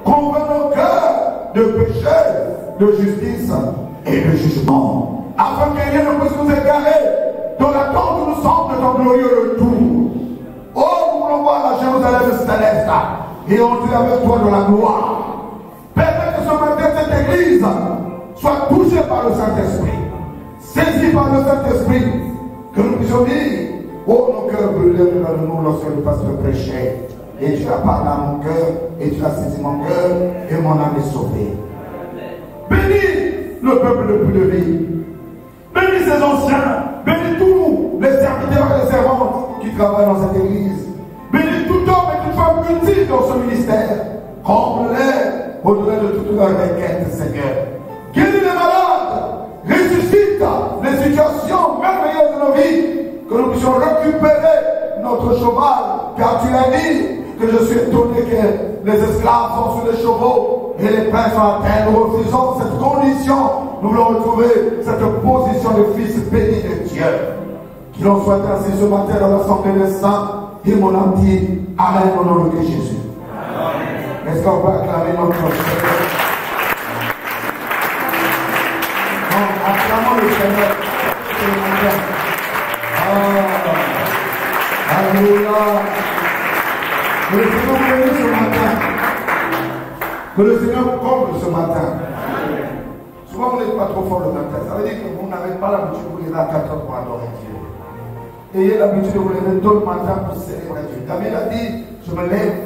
convainc nos cœurs de péché, de justice et de jugement, afin que rien ne puisse nous égarer dans l'attente où nous sommes de ton glorieux retour. Oh, nous voulons voir la Jérusalem céleste et entrer avec toi dans la gloire. Permets que ce matin, cette église soit touchée par le Saint-Esprit, saisie par le Saint-Esprit, que nous puissions dire, oh, nos cœurs brûlés devant nous lorsque le pasteur prêchait. Et tu as parlé à mon cœur, et tu as saisi mon cœur, et mon âme est sauvée. Bénis le peuple de plus de vie. Bénis ces anciens. Bénis tous les serviteurs et les servantes qui travaillent dans cette église. Bénis tout homme et toute femme utile dans ce ministère. Comble-les au-delà de toutes leurs requêtes, Seigneur. Guéris les malades. Ressuscite les situations merveilleuses de nos vies. Que nous puissions récupérer notre cheval. Car tu l'as dit que je suis étonné que les esclaves sont sur les chevaux et les pains sont à terre. Nous refusons cette condition. Nous voulons retrouver cette position de fils béni de Dieu. Qu'il en soit ainsi ce matin dans l'assemblée des saints. Et mon âme dit Amen au nom de Jésus. Est-ce qu'on peut acclamer notre Seigneur? Acclamons le Seigneur. Alléluia. Que le Seigneur vous bénisse ce matin. Que le Seigneur vous comble ce matin. Souvent vous n'êtes pas trop fort le matin. Ça veut dire que vous n'avez pas l'habitude de vous lever à 4 heures pour adorer Dieu. Ayez l'habitude de vous lever tôt le matin pour célébrer Dieu. David a dit, je me lève,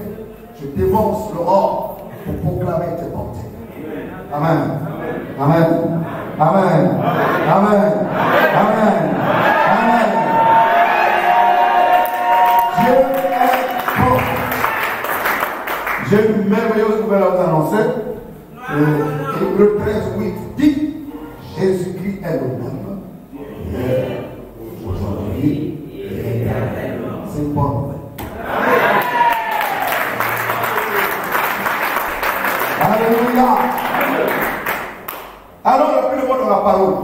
je dévance l'aurore pour proclamer tes bontés. Amen. Amen. Amen. Amen. Amen. Amen. Dieu est bon. J'ai une merveilleuse nouvelle à vous annoncer. Hébreux 13:8 dit Jésus-Christ est le même hier, aujourd'hui et éternellement. C'est une bonne nouvelle. Alléluia. Alors, le plus de la parole.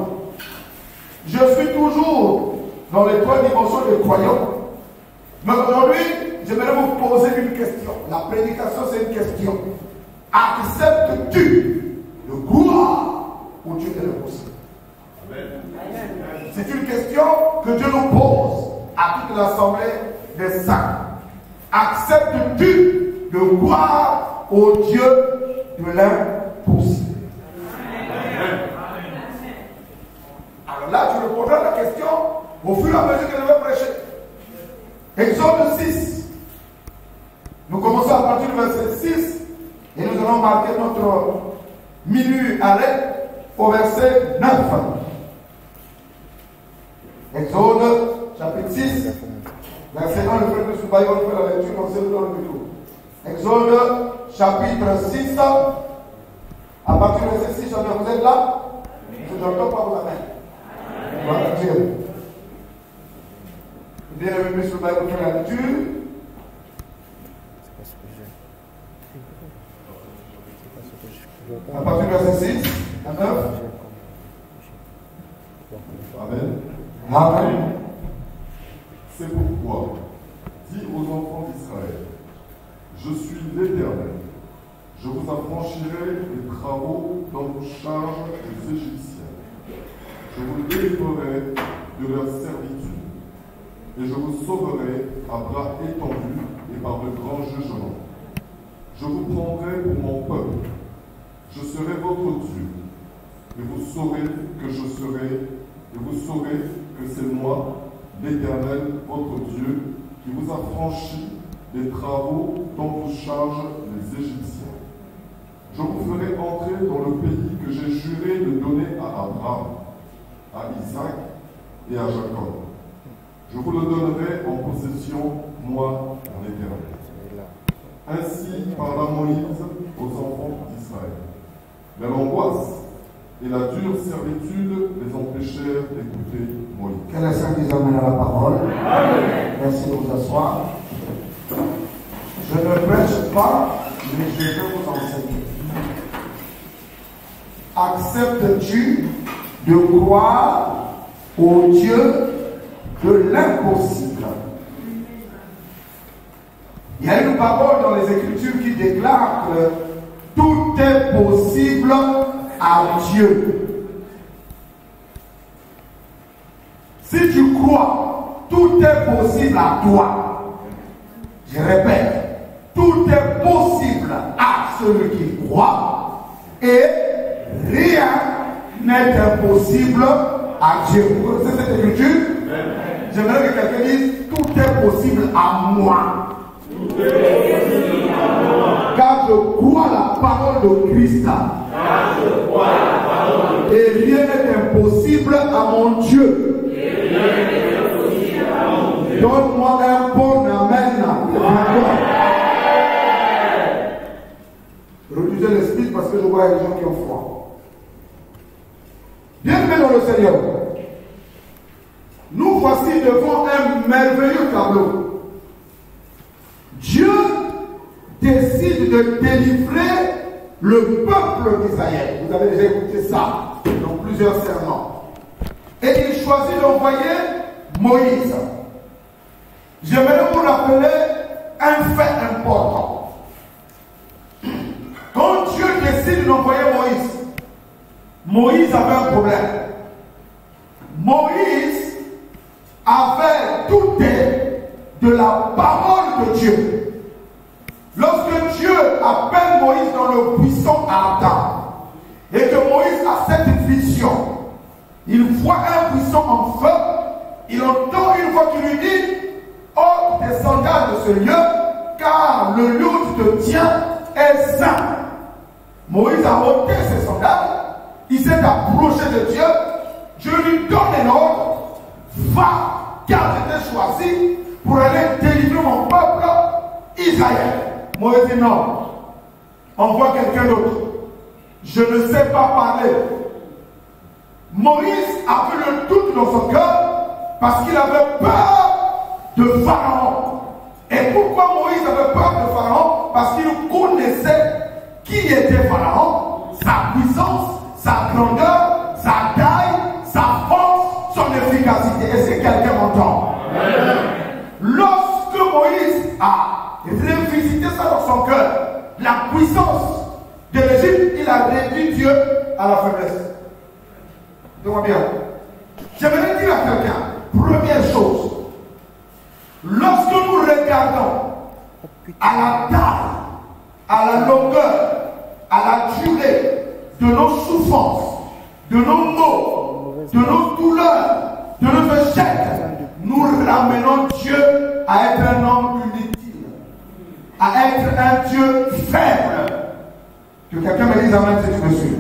Je suis toujours dans les 3 dimensions des croyants. Mais aujourd'hui, j'aimerais vous poser une question. La prédication, c'est une question. Acceptes-tu le gloire ou Dieu est impossible? C'est une question que Dieu nous pose à toute l'assemblée des saints. Acceptes-tu de gloire au Dieu de l'impossible? Alors là, tu répondras à la question au fur et à mesure que je vais prêcher. Exode 6. Nous commençons à partir du verset 6 et nous allons marquer notre minute arrêt au verset 9. Exode chapitre 6, verset 1, le frère de Soubaï, on fait la lecture, on sait dans le micro. Exode chapitre 6, à partir du verset 6, vous êtes là? Je n'entends pas vos mains. Gloire à Dieu. Bien aimé, M. Soubaï, on fait la lecture. À partir du verset 6 à 9. Amen. Amen. C'est pourquoi, dis aux enfants d'Israël, je suis l'Éternel. Je vous affranchirai des travaux dont vous chargent les Égyptiens. Je vous délivrerai de leur servitude, et je vous sauverai à bras étendus et par de grands jugements. Je vous prendrai pour mon peuple. Je serai votre Dieu, et vous saurez que je serai, et vous saurez que c'est moi, l'Éternel, votre Dieu, qui vous a franchi des travaux dont vous chargent les Égyptiens. Je vous ferai entrer dans le pays que j'ai juré de donner à Abraham, à Isaac et à Jacob. Je vous le donnerai en possession, moi, l'Éternel. Ainsi parla Moïse aux enfants d'Israël. Mais l'angoisse et la dure servitude les empêchèrent d'écouter Moïse. Que le Saint nous amène à la parole. Amen. Merci de vous asseoir. Je ne prêche pas, mais je vais vous enseigner. Acceptes-tu de croire au Dieu de l'impossible? Il y a une parole dans les Écritures qui déclare que tout est possible à Dieu. Si tu crois, tout est possible à toi. Je répète, tout est possible à celui qui croit et rien n'est impossible à Dieu. Vous connaissez cette écriture? J'aimerais que quelqu'un dise, tout est possible à moi. Car je crois la parole de Christ. Et rien n'est impossible à mon Dieu. Donne-moi un bon amen. Reduisez l'esprit parce que je vois des gens qui ont froid. Bienvenue dans le Seigneur. Nous voici devant un merveilleux tableau. Dieu décide de délivrer le peuple d'Israël. Vous avez déjà écouté ça dans plusieurs sermons. Et il choisit d'envoyer Moïse. J'aimerais vous rappeler un fait important. Quand Dieu décide d'envoyer Moïse, Moïse avait un problème. Moïse avait douté de la parole de Dieu. Lorsque Dieu appelle Moïse dans le buisson ardent et que Moïse a cette vision, il voit un buisson en feu, il entend une voix qui lui dit: ôte tes sandales de ce lieu, car le lieu où tu te tiens est saint. Moïse a ôté ses sandales, il s'est approché de Dieu, Dieu lui donne l'ordre: va, car j'étais choisi pour aller délivrer mon peuple Israël. Moïse dit: non, envoie quelqu'un d'autre. Je ne sais pas parler. Moïse a eu le doute dans son cœur parce qu'il avait peur de Pharaon. Et pourquoi Moïse avait peur de Pharaon? Parce qu'il connaissait qui était Pharaon, sa puissance, sa grandeur, sa taille, sa force, son efficacité. Est-ce que quelqu'un m'entend? Lorsque Moïse a revisité ça dans son cœur, la puissance de l'Égypte, il a réduit Dieu à la faiblesse. Dis-moi bien. J'aimerais dire à quelqu'un, première chose, lorsque nous regardons à la taille, à la longueur, à la durée de nos souffrances, de nos maux, de nos douleurs, de nos échecs, nous ramenons Dieu à être un homme inutile, à être un Dieu faible. Que quelqu'un me dise amen si tu me suis.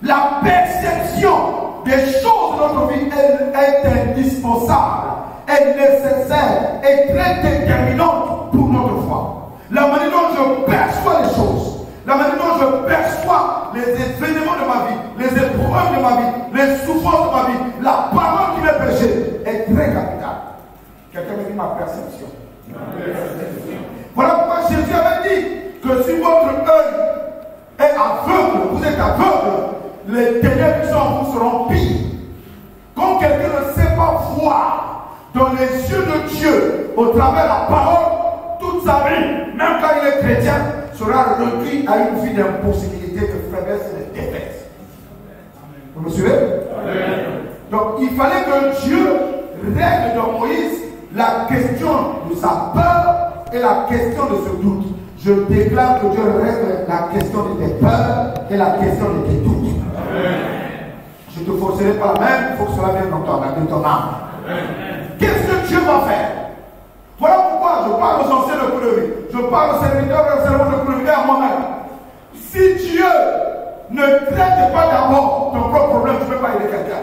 La perception des choses de notre vie est indispensable, est nécessaire, est très déterminante pour notre foi. La manière dont je perçois les choses, la manière dont je perçois les événements de ma vie, les épreuves de ma vie, les souffrances de ma vie, la parole qui m'est prêchée est très capitale. Quelqu'un me dit ma perception. Voilà pourquoi Jésus avait dit que si votre œil est aveugle, vous êtes aveugle, les ténèbres qui sont en vous seront pires. Quand quelqu'un ne sait pas voir dans les yeux de Dieu au travers de la parole, toute sa vie, même quand il est chrétien, sera réduit à une vie d'impossibilité, de faiblesse et de défaite. Vous me suivez? Donc il fallait que Dieu règle dans Moïse la question de sa peur et la question de ce doute. Je déclare que Dieu règle la question de tes peurs et la question de tes doutes. Je ne te forcerai pas la main, il faut que cela vienne dans ton âme. Qu'est-ce que Dieu va faire? Voilà pourquoi je parle aux anciens de Couleuvre. Je parle aux serviteurs et aux servants de Couleuvre et à moi-même. Si Dieu ne traite pas d'abord ton propre problème, tu ne peux pas aider quelqu'un.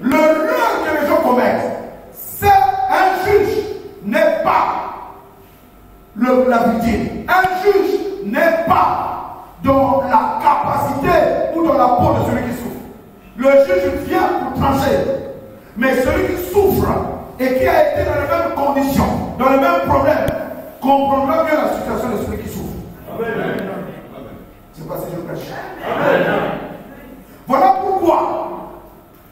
L'erreur que les gens commettent, c'est un juge n'est pas la victime. Un juge n'est pas dans la capacité ou dans la peau de celui qui souffre. Le juge vient pour trancher. Mais celui qui souffre et qui a été dans les mêmes conditions, dans les mêmes problèmes, comprendra bien la situation de celui qui souffre. Amen. Je ne sais pas si je prêche. Voilà pourquoi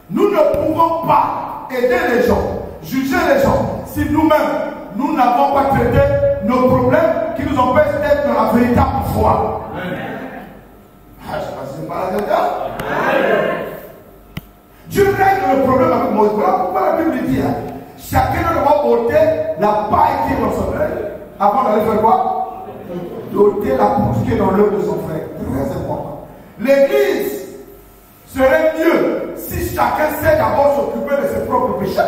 nous ne pouvons pas aider les gens, juger les gens, si nous-mêmes, nous n'avons pas traité nos problèmes qui nous empêchent d'être dans la véritable foi. Ah, je ne sais pas si c'est pas la vérité. Dieu règle le problème avec Moïse. Voilà pourquoi la Bible dit, chacun doit ôter la paille qui est dans son œil avant d'aller faire quoi? D'ôter la pousse qui est dans l'œil de son frère. Très important. L'église serait mieux si chacun sait d'abord s'occuper de ses propres péchés,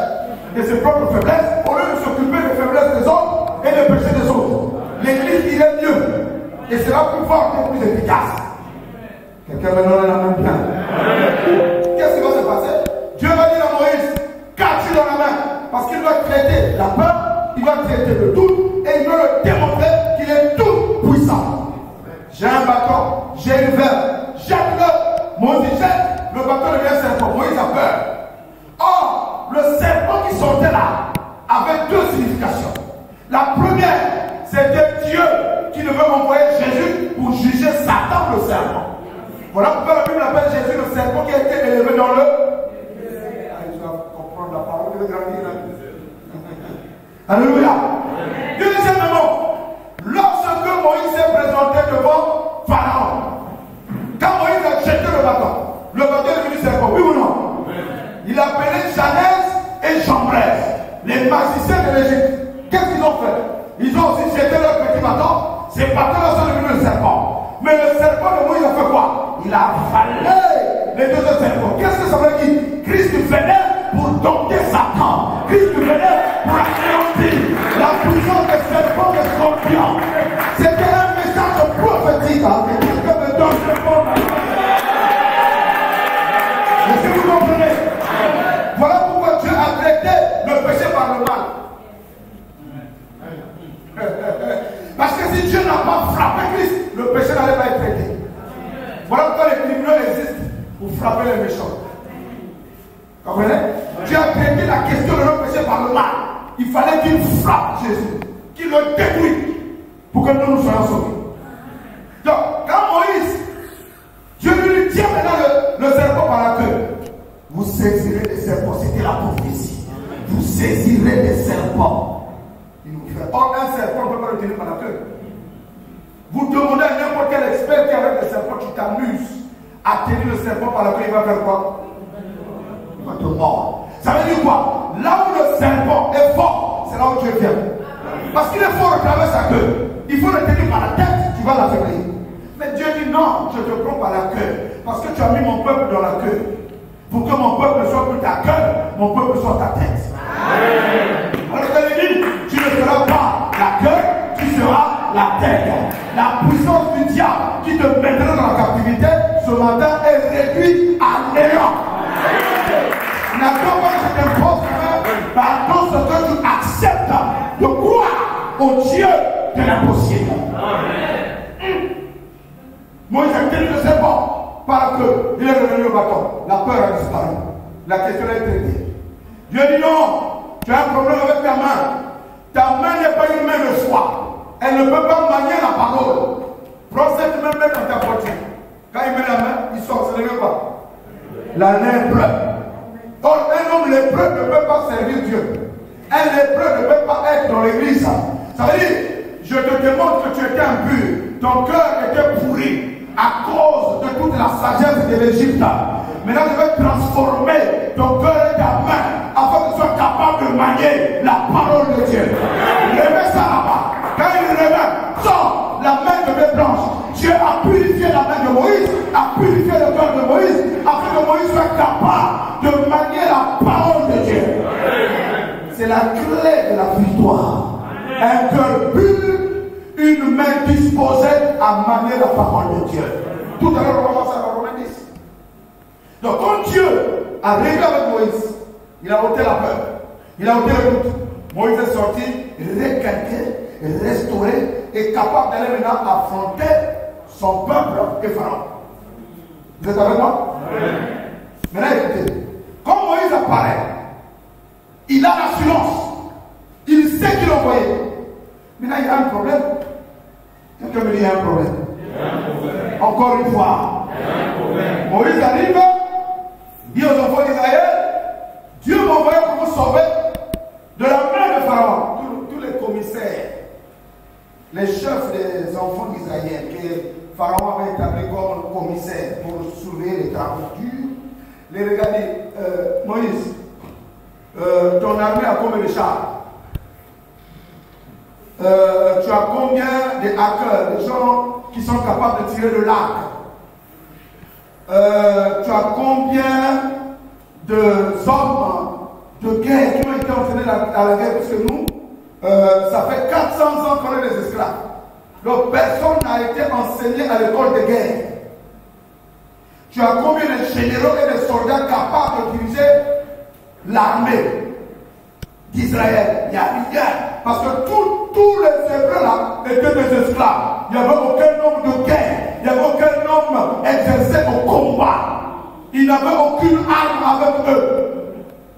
de ses propres faiblesses, au lieu de s'occuper des faiblesses des autres et des péchés des autres. L'église irait mieux et sera plus forte et plus efficace. Quelqu'un me donne la main pleine. Qu'est-ce qui va se passer? Dieu va dire à Moïse, qu'as-tu dans la main? Parce qu'il doit traiter la peur, il va traiter le doute et il doit le démontrer qu'il est tout puissant. J'ai un bâton, j'ai une verre, jette-le. Moïse jette, le bâton devient serpent. Moïse a peur. Or, le serpent qui sortait là avait deux significations. La première, c'était Dieu qui devait envoyer Jésus pour juger Satan, le serpent. Voilà pourquoi la Bible appelle Jésus le serpent qui a été élevé dans le. Tu vas comprendre la parole de grandir. Alléluia. Deuxièmement, lorsque Moïse s'est présenté devant Pharaon, quand Moïse a jeté le bâton est devenu serpent, oui ou non? Il a appelé Janès et Jambres, les magiciens de l'Égypte. Qu'est-ce qu'ils ont fait? Ils ont aussi jeté leur petit bâton. Ces bâtons-là sont devenus le serpent. Mais le serpent de Moïse a fait quoi? Il a avalé les deux autres serpents. Qu'est-ce que ça veut dire? Christ venait pour dompter Satan. Christ venait pour anéantir la puissance des serpents et des scorpions. C'était un message prophétique. Que quelqu'un me donne ce bon. Est-ce que vous comprenez? Voilà pourquoi Dieu a traité le péché par le mal. Parce que si Dieu n'a pas frappé Christ, le péché n'allait pas être traité. Voilà pourquoi les criminels existent pour frapper les méchants. Vous comprenez? Dieu a traité la question de notre péché par le mal. Il fallait qu'il frappe Jésus, qu'il le détruise pour que nous soyons sauvés. Donc, quand Moïse, Dieu lui dit, tiens maintenant le serpent par la queue. Vous saisirez les serpents, c'était la prophétie. Vous saisirez les serpents. Or, un serpent ne peut pas le tenir par la queue. Vous demandez à n'importe quel expert qui est avec des serpents, tu t'amuses à tenir le serpent par la queue, il va faire quoi? Il va te mordre. Ça veut dire quoi? Là où le serpent est fort, c'est là où Dieu vient. Parce qu'il est fort à travers sa queue. Il faut le tenir par la tête, tu vas l'affaiblir. Mais Dieu dit non, je te prends par la queue. Parce que tu as mis mon peuple dans la queue. Pour que mon peuple ne soit plus ta queue, mon peuple soit ta tête. Alors il dit, tu ne seras pas la queue, tu seras la tête. La puissance du diable qui te mettra dans la captivité, ce matin est réduite à néant. N'attends pas que je t'impose, pardon ce que tu acceptes de croire au Dieu de l'impossible. Moïse a tenu le serpent par la queue, il est revenu au bâton. La peur a disparu. La question est traitée. Dieu dit non, tu as un problème avec ta main. Ta main n'est pas une main de foi. Elle ne peut pas manier la parole. Prends cette main dans ta poitrine. Quand il met la main, il sort, ce n'est pas la lèpre. Or, un homme lépreux ne peut pas servir Dieu. Un lépreux ne peut pas être dans l'église. Ça veut dire, je te démontre que tu étais impur. Ton cœur était pourri à cause de toute la sagesse de l'Égypte. Maintenant, je vais transformer ton cœur et ta main afin que tu sois capable de manier la parole de Dieu. Remets ça là-bas. Quand il remet, sort, la main devait blanche. Dieu a purifié la main de Moïse, a purifié le cœur de Moïse, afin que Moïse soit capable de manier la parole de Dieu. C'est la clé de la victoire. Un cœur pur, une main disposée à manier la parole de Dieu. Tout à l'heure, on va voir ça dans Romains 10. Donc, quand Dieu a réglé avec Moïse, il a ôté la peur, il a ôté le doute. Moïse est sorti, recalqué, restauré et capable d'aller maintenant affronter son peuple et Pharaon. Vous êtes avec moi? Maintenant, écoutez, quand Moïse apparaît, il a l'assurance, il sait qu'il est envoyé. Maintenant, il y a un problème. Quelqu'un me dit, il y a un problème. Encore une fois, Moïse arrive, dit aux enfants d'Israël, Dieu m'a envoyé pour vous sauver de la main de Pharaon. Tous les commissaires les chefs des enfants d'Israël que Pharaon avait établi comme commissaire pour surveiller les travaux durs, les regardaient, Moïse, ton armée a combien de chars? Tu as combien de hackers, de gens qui sont capables de tirer de l'arc? Tu as combien d'hommes de guerre qui ont été entraînés à la guerre? Parce que nous, ça fait 400 ans qu'on est des esclaves. Donc personne n'a été enseigné à l'école de guerre. Tu as combien de généraux et de soldats capables de diriger l'armée d'Israël? Il n'y a rien. Parce que tous les Hébreux là étaient des esclaves. Il n'y avait aucun homme de guerre. Il n'y avait aucun homme exercé au combat. Ils n'avaient aucune arme avec eux.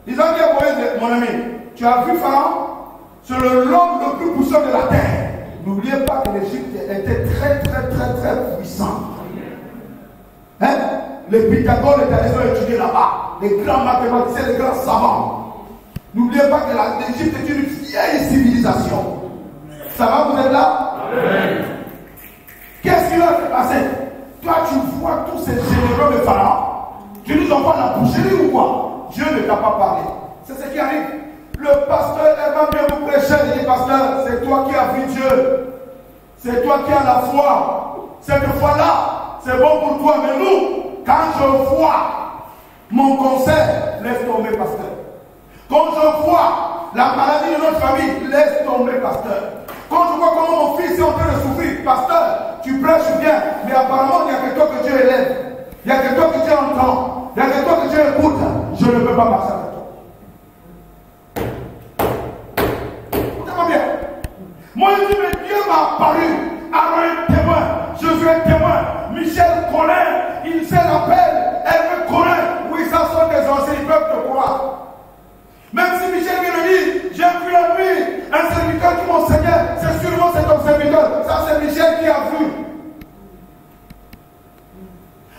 Ils ont dit à Moïse, mon ami, tu as vu Pharaon? C'est l'homme le plus puissant de la terre. N'oubliez pas que l'Égypte était très puissante. Hein? Les Pythagore étaient allés étudier là-bas. Les grands mathématiciens, les grands savants. N'oubliez pas que l'Égypte est une vieille civilisation. Ça va, vous êtes là? Amen. Qu'est-ce qui va se passer? Toi, tu vois tous ces généraux de Pharaon. Tu nous envoies la boucherie ou quoi? Dieu ne t'a pas parlé. C'est ce qui arrive. Le pasteur, elle va bien vous prêcher. Il dit, pasteur, c'est toi qui as vu Dieu. C'est toi qui as la foi. Cette foi-là, c'est bon pour toi. Mais nous, quand je vois mon conseil, laisse tomber, pasteur. Quand je vois la maladie de notre famille, laisse tomber, pasteur. Quand je vois comment mon fils est en train de souffrir, pasteur, tu prêches bien, mais apparemment, il n'y a que toi que Dieu élève. Il n'y a que toi que Dieu entend. Il n'y a que toi que Dieu écoute. Je ne peux pas marcher avec toi. Écoutez-moi bien. Moi, je dis, mais Dieu m'a apparu. Aaron est témoin. Josué est témoin. Michel connaît. Il sait l'appel. Elle me connaît. Oui, ça sont des anciens, ils peuvent te croire. Même si Michel vient de dire, j'ai vu la nuit, un serviteur qui m'enseignait, c'est sûrement cet homme serviteur. Ça, c'est Michel qui a vu.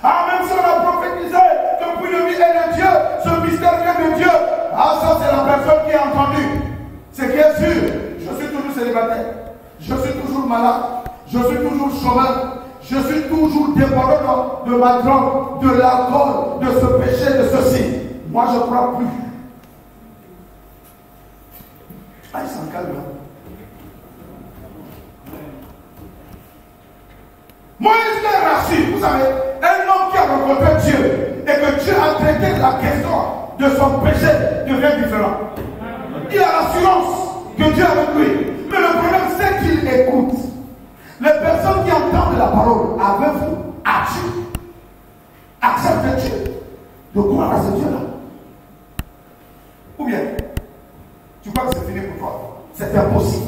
Ah, même si on a prophétisé depuis le vie est de Dieu, ce mystère vient de Dieu. Ah, ça, c'est la personne qui a entendu. C'est qui est sûr. Je suis toujours célibataire. Je suis toujours malade. Je suis toujours chômeur. Je suis toujours dépendant de ma drogue, de l'alcool, de ce péché, de ceci. Moi, je ne crois plus. Ah, il s'en calme. Moïse l'a rassuré, vous savez, un homme qui a rencontré Dieu et que Dieu a traité la question de son péché devient différent. Il a l'assurance que Dieu est avec lui. Mais le problème, c'est qu'il écoute. Les personnes qui entendent la parole, avez-vous, as-tu accepté Dieu de croire à ce Dieu-là? Ou bien, tu crois que c'est fini pour toi? C'est impossible.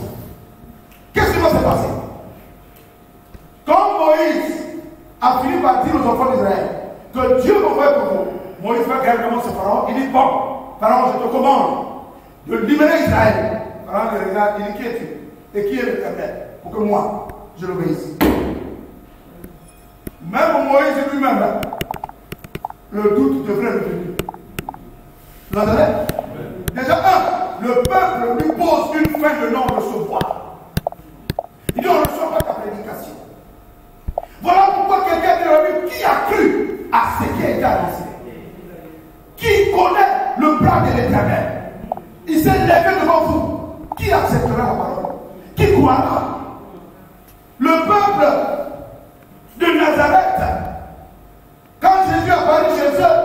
Qu'est-ce qui va se passer? Quand Moïse a fini par dire aux enfants d'Israël que Dieu m'envoie pour vous, Moïse va regarder comment c'est Pharaon. Il dit, bon, Pharaon, je te commande de libérer Israël. Pharaon le regarde, il dit, qui es-tu? Et qui est l'Éternel? Pour que moi, je l'obéisse. Même Moïse lui-même, le doute devrait le venir. Vous entendez? Déjà, le peuple lui pose une fin de non-recevoir. Il dit, on ne reçoit pas ta prédication. Voilà pourquoi quelqu'un dit, qui a cru à ce qui a été annoncé? Qui connaît le plan de l'Éternel? Il s'est levé devant vous. Qui acceptera la parole? Qui croira? Le peuple de Nazareth, quand Jésus a parlé chez eux,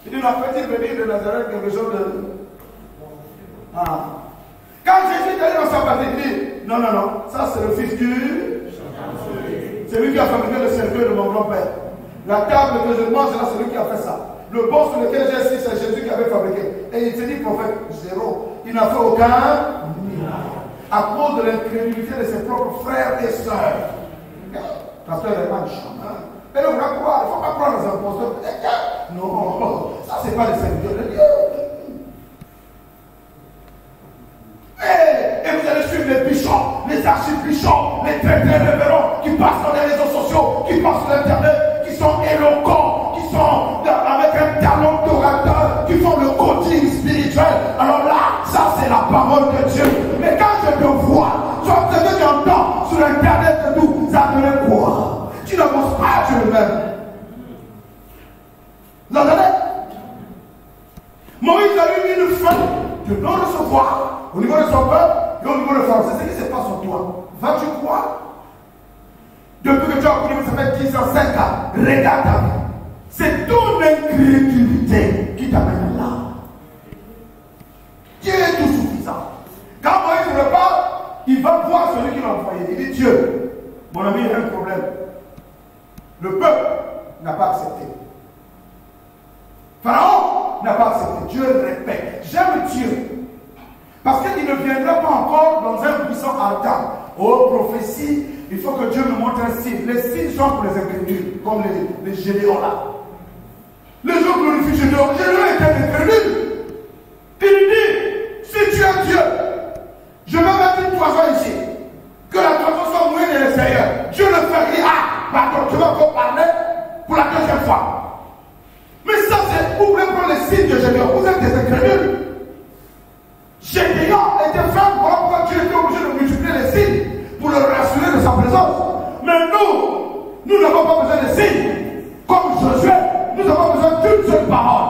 il dit, la petite venir de Nazareth, quelque chose de... Ah. Quand Jésus est allé dans sa patrie, il dit, non, ça c'est le fils du... C'est lui qui a fabriqué le cercueil de mon grand-père. La table que je mange, là, c'est lui qui a fait ça. Le banc sur lequel j'ai assis, c'est Jésus qui avait fabriqué. Et il se dit, prophète, zéro. Il n'a fait aucun miracle. À cause de l'incrédulité de ses propres frères et sœurs. Pasteur Herman Chama. Et le vrai croire, il ne faut pas croire les imposteurs. Non, ça c'est pas les serviteurs de Dieu. Et vous allez suivre les bichons, les archibichons, les très révérends qui passent dans les réseaux sociaux, qui passent sur Internet, qui sont éloquents, qui sont avec un talent d'orateur, qui font le coaching spirituel. Alors là, ça c'est la parole de Dieu. Mais quand je te vois, soit ce que tu entends, faire quoi? Tu n'avances pas sur le même. Vous entendez? Moïse a eu une fin de non-recevoir au niveau de son peuple et au niveau de Pharaon. C'est ce qui se passe en toi. Vas-tu croire? Depuis que tu as connu, ça fait 10 ans, 5 ans, regarde ta vie. C'est ton incrédulité qui t'amène là. Dieu est tout suffisant. Quand Moïse ne parle, il va voir celui qui l'a envoyé. Il dit Dieu, mon ami, il y a un problème. Le peuple n'a pas accepté. Pharaon n'a pas accepté. Dieu le répète. J'aime Dieu. Parce qu'il ne viendra pas encore dans un puissant ardent. Oh, prophétie, il faut que Dieu me montre un signe. Les signes sont pour les incrédules, comme les Gédéons là. Les gens glorifient Gédéon. Gédéon est un incrédule. Il dit, si tu es Dieu, je vais mettre une toison ici. Que la toison soit mouillée de l'extérieur. Dieu le fait dire, ah, pardon, je vais encore parler pour la deuxième fois. Mais ça, c'est, vous voulez prendre les signes de Gédéon. Vous êtes des incrédules. Gédéon était faible, voilà pourquoi Dieu était obligé de multiplier les signes pour le rassurer de sa présence. Mais nous n'avons pas besoin de signes. Comme Josué, nous avons besoin d'une seule parole.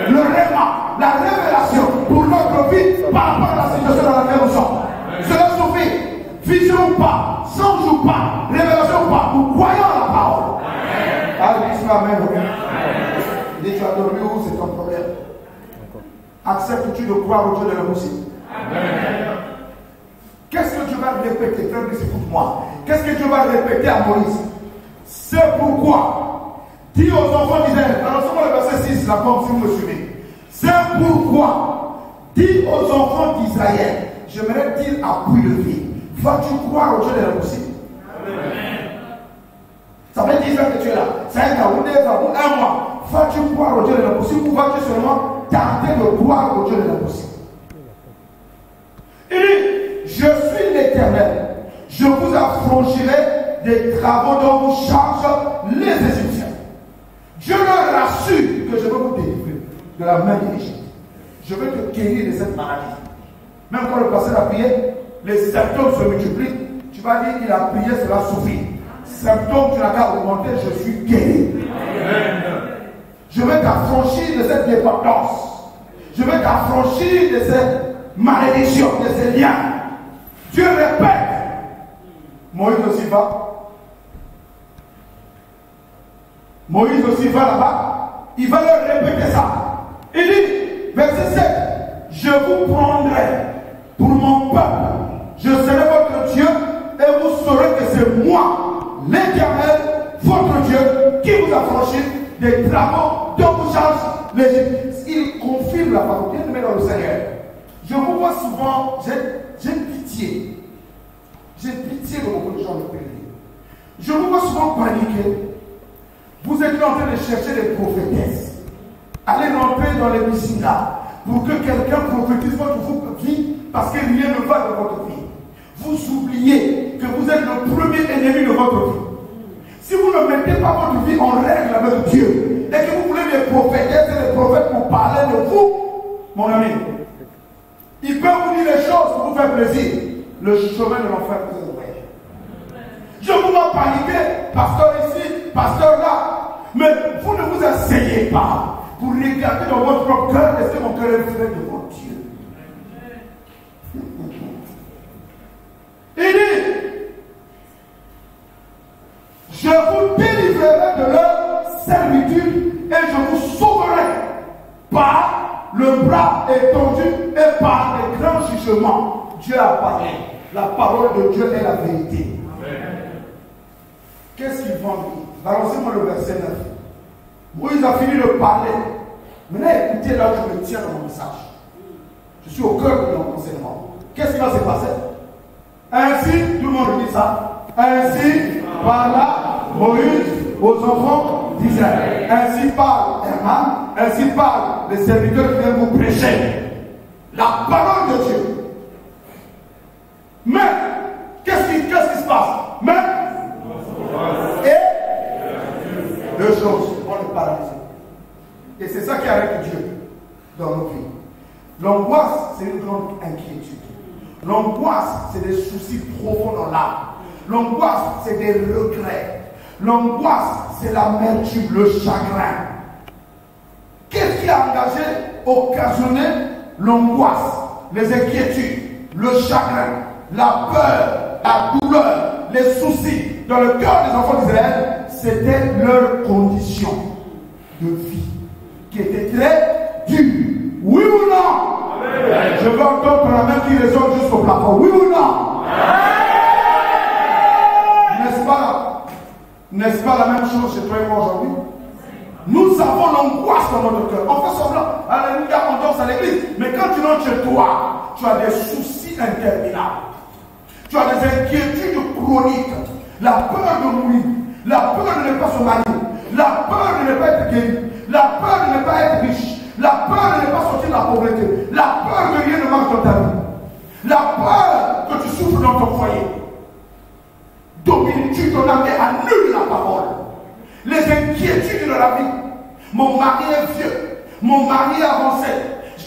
Le réma, la révélation pour notre vie par rapport à la situation dans laquelle nous sommes. Cela suffit. Vision ou pas, songe ou pas, révélation ou pas, nous croyons à la parole. Allez, dis amen. Il dit, tu as dormi où, c'est ton problème. Acceptes-tu de croire au Dieu de l'impossible? Qu'est-ce que Dieu va répéter? Frère, écoute-moi. Qu'est-ce que Dieu va répéter à Moïse? C'est pourquoi, dis aux enfants d'Israël, dans le verset 6, là, comme si vous me suivez. C'est pourquoi, dis aux enfants d'Israël, j'aimerais dire à puits de vie, vas-tu croire au Dieu de l'impossible? Ça fait 10 ans que tu es là. 5 ans, ou 2 ans, ou 1 mois. Vas-tu croire au Dieu de l'impossible ou vas-tu seulement tenter de croire au Dieu de l'impossible? Il dit, je suis l'Éternel. Je vous affranchirai des travaux dont vous chargent les Égyptiens. Dieu leur rassure que je vais vous délivrer de la main d'Égypte. Je vais te guérir de cette maladie. Même quand le pasteur a prié, les symptômes se multiplient. Tu vas dire qu'il a prié, cela suffit. Symptômes, tu n'as qu'à augmenter, je suis guéri. Amen. Je vais t'affranchir de cette dépendance. Je vais t'affranchir de cette malédiction, de ces liens. Dieu répète. Moïse aussi va. Moïse aussi va là-bas. Il va leur répéter ça. Il dit, verset 7, je vous prendrai pour mon peuple. Je serai votre Dieu et vous saurez que c'est moi, l'Éternel, votre Dieu, qui vous a franchi des travaux dont vous charge l'Égypte. Il confirme la parole. Bien aimé dans le Seigneur. Je vous vois souvent, j'ai pitié. J'ai pitié de beaucoup de gens de pays. Je vous vois souvent paniquer. Vous êtes en train de chercher des prophétesses. Allez rentrer dans les piscines là pour que quelqu'un prophétise votre vie parce que rien ne va dans votre vie. Vous oubliez que vous êtes le premier ennemi de votre vie. Si vous ne mettez pas votre vie en règle avec Dieu et que vous voulez des prophétesses et des prophètes pour parler de vous, mon ami, ils peuvent vous dire les choses pour vous faire plaisir. Le chemin de l'enfer vous est ouvert. Je vous vois paniquer, pasteur ici, pasteur là. Mais vous ne vous asseyez pas pour regarder dans votre propre cœur est-ce que mon cœur est fait devant Dieu. Il dit, je vous délivrerai de leur servitude et je vous sauverai par le bras étendu et par les grands jugements. Dieu a parlé. La parole de Dieu est la vérité. Qu'est-ce qu'ils vont dire? Balancez-moi le verset 9. Moïse a fini de parler. Maintenant, écoutez là où je me tiens dans mon message. Je suis au cœur de mon enseignement. Qu'est-ce qui va se passer? Ainsi, tout le monde dit ça. Ainsi parla Moïse aux enfants d'Israël. Ainsi parle Herman. Ainsi parle les serviteurs qui viennent vous prêcher la parole de Dieu. Mais, qu'est-ce qui se passe? Mais, et deux choses, on est paralysé. Et c'est ça qui arrête Dieu dans nos vies. L'angoisse, c'est une grande inquiétude. L'angoisse, c'est des soucis profonds dans l'âme. L'angoisse, c'est des regrets. L'angoisse, c'est l'amertume, le chagrin. Qu'est-ce qui a occasionné l'angoisse, les inquiétudes, le chagrin, la peur, la douleur, les soucis dans le cœur des enfants d'Israël? C'était leur condition de vie qui était très dure. Oui ou non? Amen. Je veux entendre ton amen qui résonne jusqu'au plafond. Oui ou non? N'est-ce pas la même chose chez toi et moi aujourd'hui? Nous avons l'angoisse dans notre cœur. On fait semblant. Alléluia, on danse à l'église. Mais quand tu rentres chez toi, tu as des soucis interminables. Tu as des inquiétudes chroniques. La peur de mourir. La peur de ne pas se marier. La peur de ne pas être guéri. La peur de ne pas être riche. La peur de ne pas sortir de la pauvreté. La peur que rien ne marche dans ta vie. La peur que tu souffres dans ton foyer. Domine-tu ton âme et annule la parole. Les inquiétudes de la vie. Mon mari est vieux. Mon mari est avancé.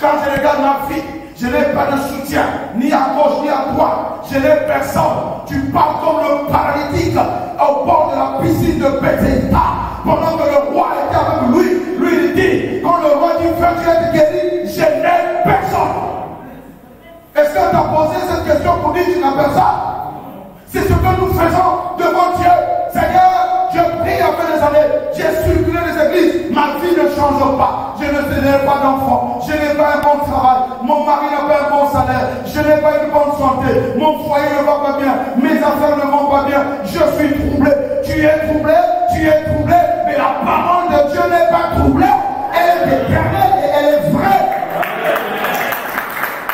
Quand je regarde ma vie, je n'ai pas de soutien, ni à gauche ni à droite. Je n'ai personne. Tu parles comme le paralytique au bord de la piscine de Bethesda. Pendant que le roi était avec lui, lui dit, quand le roi dit, veux-tu être guéri? Je n'ai personne. Est-ce que tu as posé cette question pour dire que tu n'as personne? C'est ce que nous faisons devant Dieu. Seigneur, je prie après des années. J'ai circulé les églises. Ma vie ne change pas. Je n'ai pas d'enfant. Je n'ai pas un bon travail. Mon mari n'a pas un bon salaire. Je n'ai pas une bonne santé. Mon foyer ne va pas bien. Mes affaires ne vont pas bien. Je suis troublé. Tu es troublé. Tu es troublé. Mais la parole de Dieu n'est pas troublée. Elle est éternelle et elle est vraie.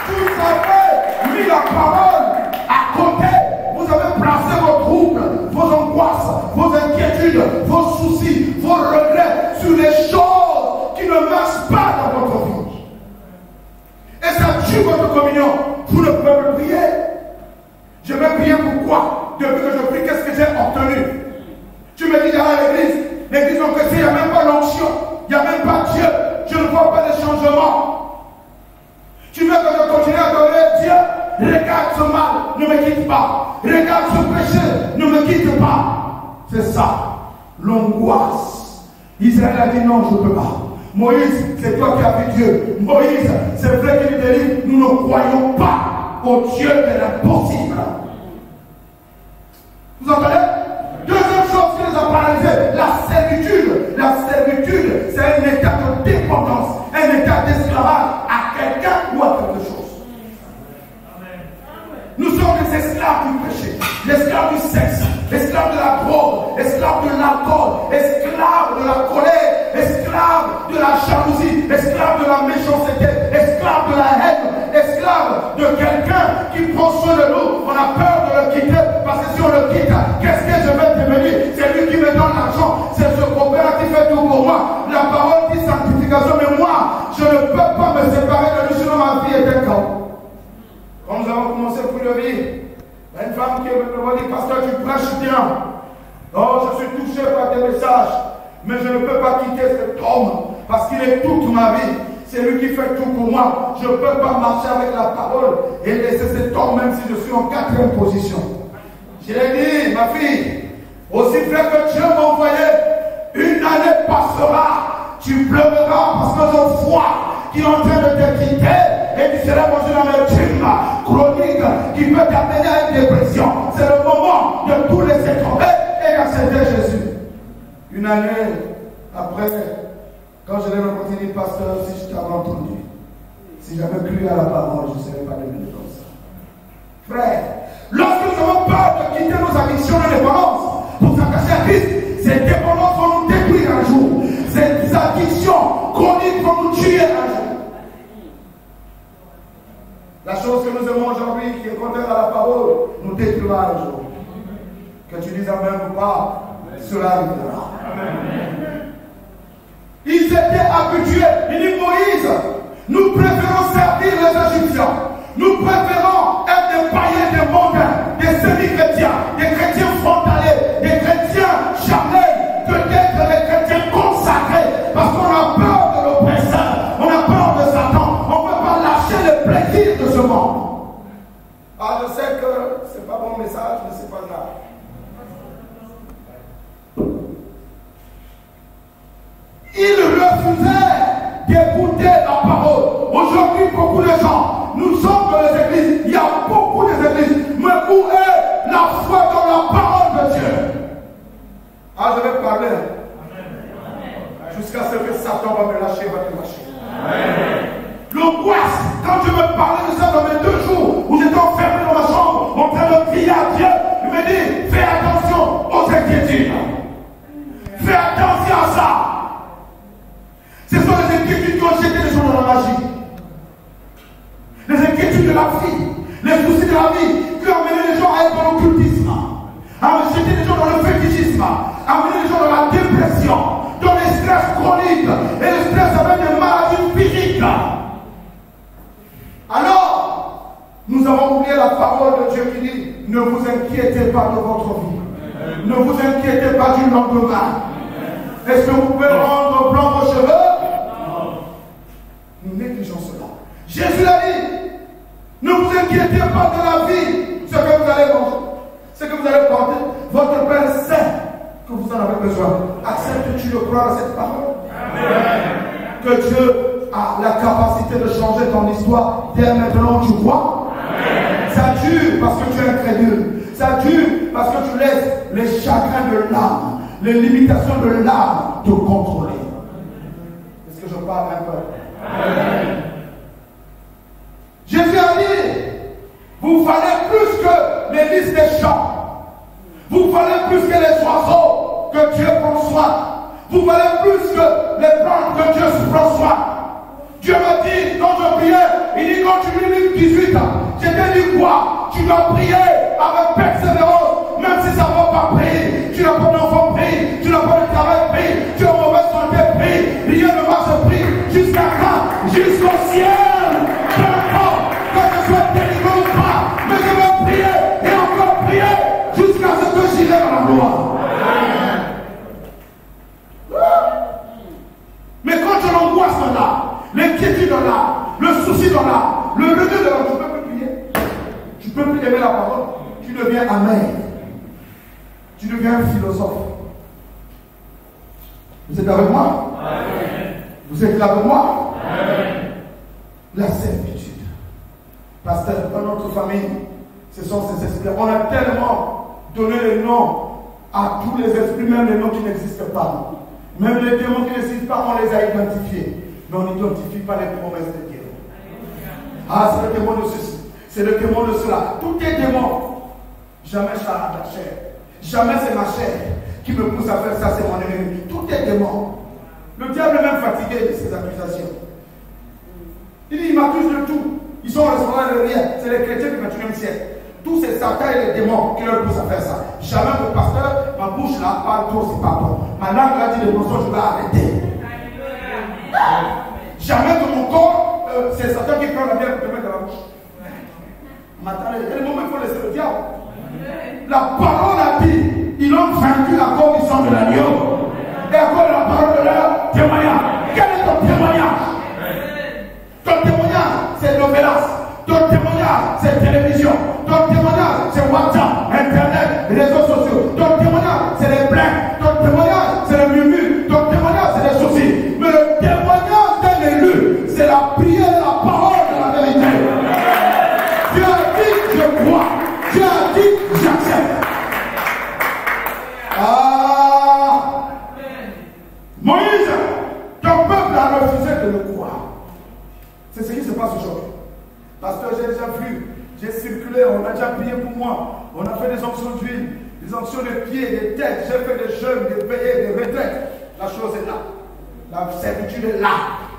Vous avez mis la parole à côté. Vous avez placé vos troubles, vos angoisses, vos inquiétudes, vos soucis, vos regrets sur les choses qui ne marchent pas dans votre vie. Et ça tue votre communion. Vous ne pouvez plus prier. Je vais prier pourquoi? Depuis que je prie, qu'est-ce que j'ai obtenu? Tu me dis d'aller à l'église. L'église non chrétienne, il n'y a même pas l'onction. Il n'y a même pas Dieu. Je ne vois pas de changement. Tu veux que je continue à adorer Dieu? Regarde ce mal, ne me quitte pas. Regarde ce péché, ne me quitte pas. C'est ça, l'angoisse. Israël a dit non, je ne peux pas. Moïse, c'est toi qui as vu Dieu. Moïse, c'est vrai qu'il délivre. Nous ne croyons pas au Dieu de l'impossible. Vous entendez? Deuxième chose qui les a paralysés, la servitude. La servitude, c'est un état de dépendance, un état d'esclavage à quelqu'un ou à quelque chose. Nous sommes des esclaves du péché, l'esclave du sexe, esclaves de la drogue, esclaves de l'alcool, esclaves de la colère, esclaves de la jalousie, esclaves de la méchanceté, esclaves de la haine, esclaves de quelqu'un qui prend soin de nous. On a peur de le quitter parce que si on le quitte, qu'est-ce que je vais devenir? C'est lui qui me donne l'argent, c'est ce copain qui fait tout pour moi. La parole dit sanctification, mais moi, je ne peux pas me séparer de lui sinon ma vie est un chaos. Quand nous avons commencé pour le vivre, il y a une femme qui me dit, pasteur, tu prêches bien. Oh, je suis touché par tes messages, mais je ne peux pas quitter cet homme parce qu'il est toute ma vie. C'est lui qui fait tout pour moi. Je ne peux pas marcher avec la parole et laisser cet homme même si je suis en 4e position. Je l'ai dit, ma fille, aussi vrai que Dieu m'a envoyé, une année passera, tu pleureras parce que ton foi qui est en train de te quitter et tu seras dans une amertume chronique qui peut t'amener à une dépression. C'est le moment de tout laisser tomber et d'accepter Jésus. Une année après, quand je l'ai rencontré, il dit, pasteur, si je t'avais entendu, si j'avais cru à la parole, je ne serais pas devenu comme ça. Frère, lorsque nous avons peur de quitter nos addictions de dépendance pour s'attacher à Christ, ces dépendances vont nous détruire un jour. Ces addictions chroniques vont nous tuer un jour. La chose que nous aimons aujourd'hui, qui est contraire à la parole, nous détruira un jour. Que tu dises amen ou pas, cela arrivera. Amen. Ils étaient habitués. Il dit Moïse, nous préférons servir les Égyptiens. Nous préférons être des païens, des mondains, des semi-chrétiens, des chrétiens frontaliers, des chrétiens charnels, que d'être des chrétiens consacrés. Parce qu'on a peur de l'oppresseur, on a peur de Satan, on ne peut pas lâcher le plaisir de ce monde. Ah, je sais que ce n'est pas mon message, mais ce n'est pas grave. jusqu'à ce que Satan va me lâcher, va te lâcher. L'angoisse, quand je me parlais de ça dans mes 2 jours où j'étais enfermé dans ma chambre en train de crier à Dieu, il me dit, fais attention aux inquiétudes. Fais attention à ça. Ce sont les inquiétudes qui ont jeté les gens dans la magie. Les inquiétudes de la vie, les soucis de la vie qui ont amené les gens à être dans l'occultisme, à jeter les gens dans le fétichisme, à amener les gens dans la dépression, dans les stress chroniques et le stress avec des maladies physiques. Alors, nous avons oublié la parole de Dieu qui dit, ne vous inquiétez pas de votre vie. Ne vous inquiétez pas du lendemain. Est-ce que vous pouvez rendre blanc vos cheveux? Non. Nous négligeons cela. Jésus a dit, ne vous inquiétez pas de la vie, ce que vous allez manger, ce que vous allez porter. Votre Père sait que vous en avez besoin. Acceptes-tu de croire à cette parole? Amen. Que Dieu a la capacité de changer ton histoire dès maintenant, tu crois? Amen. Ça dure parce que tu es incrédule. Ça dure parce que tu laisses les chagrins de l'âme, les limitations de l'âme te contrôler. Est-ce que je parle un peu? Amen. Jésus a dit, vous valez plus que les lys des champs. Vous valez plus que les oiseaux que Dieu prend soin. Vous valez plus que les plantes que Dieu prend soin. Dieu m'a dit, quand je priais, il dit, quand tu lis 18 ans, j'ai dit quoi? Tu dois prier avec persévérance, même si ça ne va pas prier. Tu n'as pas d'enfant, prie. Tu n'as pas de travail, prie. Tu as une mauvaise santé, prie. Rien ne marche, prie. Jusqu'à quand? Jusqu'au ciel. Peu importe que je sois délivré ou pas, mais je vais prier et encore prier jusqu'à ce que j'irai dans la gloire. Mais quand tu l'angoisse dans l'âme, l'inquiétude dans l'âme, le souci dans l'âme, le regret de l'âme, tu ne peux plus prier. Tu ne peux plus aimer la parole. Tu deviens amer. Tu deviens un philosophe. Vous êtes avec moi? Amen. Vous êtes là avec moi? Amen. La servitude. Pasteur, dans notre famille, ce sont ces esprits. On a tellement donné les noms à tous les esprits, même les noms qui n'existent pas. Même les démons qui n'existent pas, on les a identifiés. Mais on n'identifie pas les promesses de Dieu. Ah, c'est le démon de ceci, c'est le démon de cela. Tout est démon. Jamais ça la chair. Jamais c'est ma chair qui me pousse à faire ça, c'est mon ennemi. Tout est démon. Le diable est même fatigué de ces accusations. Il dit, il m'accuse de tout. Ils sont responsables de rien. C'est les chrétiens du 21e siècle. Tous ces satans et les démons qui leur poussent à faire ça. Jamais mon pasteur, ma bouche là parle trop, c'est pas bon. Ma langue a dit des mensonges, je vais arrêter. Jamais que mon corps, c'est Satan qui prend la bière pour te mettre dans la bouche. Mais attendez, il y a des moments où il faut laisser le diable. La parole a dit, ils ont vaincu à cause du sang de l'agneau. Et à cause de la parole de leur témoignage. Quel est ton témoignage? Ton témoignage, c'est Novelas. Ton témoignage, c'est télévision. Ton témoignage, c'est WhatsApp, Internet, réseaux sociaux. Ton témoignage, c'est les blagues. Ton témoignage, c'est le murmure. Ton témoignage, c'est les soucis. Mais le témoignage d'un élu, c'est la prière de la parole de la vérité. Dieu a dit, je crois. Dieu a dit, j'accepte. Ah! Moïse, ton peuple a refusé de le croire. C'est ce qui se passe aujourd'hui. Pasteur, j'ai déjà vu, j'ai circulé, on a déjà prié pour moi. On a fait des onctions d'huile, des onctions de pieds, des têtes. J'ai fait des jeûnes, des veillées, des retraites. La chose est là. La servitude est là.